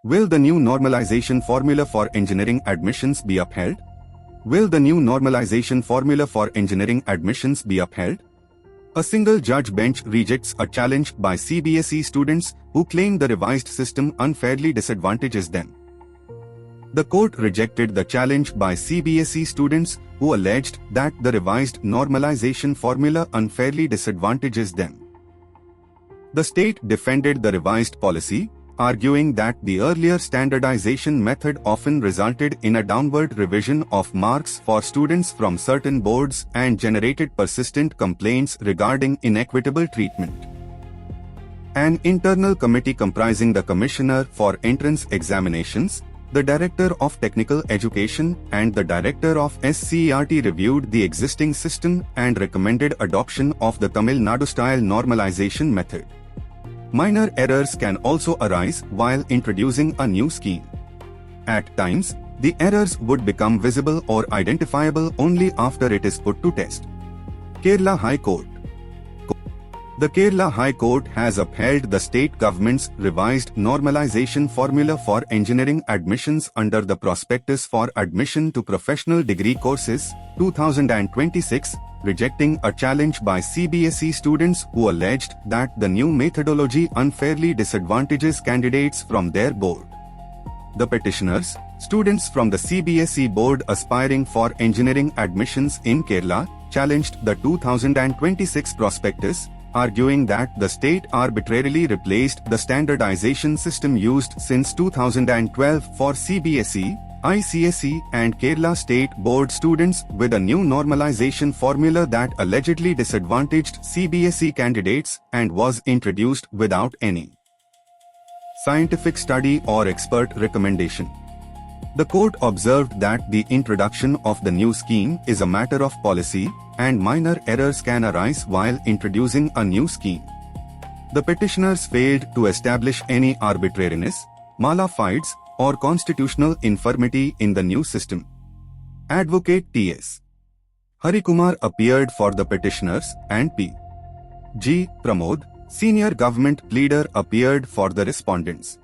Will the new normalization formula for engineering admissions be upheld? Will the new normalization formula for engineering admissions be upheld? A single judge bench rejects a challenge by CBSE students who claim the revised system unfairly disadvantages them. The court rejected the challenge by CBSE students who alleged that the revised normalization formula unfairly disadvantages them. The state defended the revised policy, arguing that the earlier standardization method often resulted in a downward revision of marks for students from certain boards and generated persistent complaints regarding inequitable treatment. An internal committee comprising the Commissioner for Entrance Examinations, the Director of Technical Education, and the Director of SCERT reviewed the existing system and recommended adoption of the Tamil Nadu-style normalization method. Minor errors can also arise while introducing a new scheme. At times, the errors would become visible or identifiable only after it is put to test. Kerala High Court. The Kerala High Court has upheld the state government's revised normalization formula for engineering admissions under the Prospectus for Admission to Professional Degree Courses, 2026, rejecting a challenge by CBSE students who alleged that the new methodology unfairly disadvantages candidates from their board. The petitioners, students from the CBSE board aspiring for engineering admissions in Kerala, challenged the 2026 prospectus, arguing that the state arbitrarily replaced the standardization system used since 2012 for CBSE, ICSE and Kerala State Board students with a new normalization formula that allegedly disadvantaged CBSE candidates and was introduced without any scientific study or expert recommendation. The court observed that the introduction of the new scheme is a matter of policy, and minor errors can arise while introducing a new scheme. The petitioners failed to establish any arbitrariness, fides, or constitutional infirmity in the new system. Advocate T.S. Harikumar appeared for the petitioners and P.G. Pramod, senior government pleader, appeared for the respondents.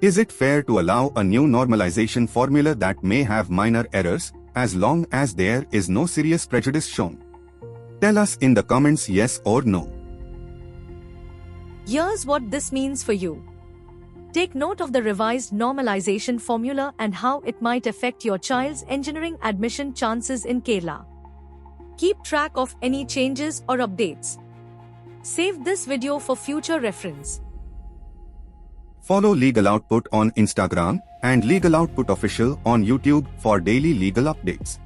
Is it fair to allow a new normalization formula that may have minor errors, as long as there is no serious prejudice shown? Tell us in the comments yes or no. Here's what this means for you. Take note of the revised normalization formula and how it might affect your child's engineering admission chances in Kerala. Keep track of any changes or updates. Save this video for future reference. Follow Legal Output on Instagram and Legal Output Official on YouTube for daily legal updates.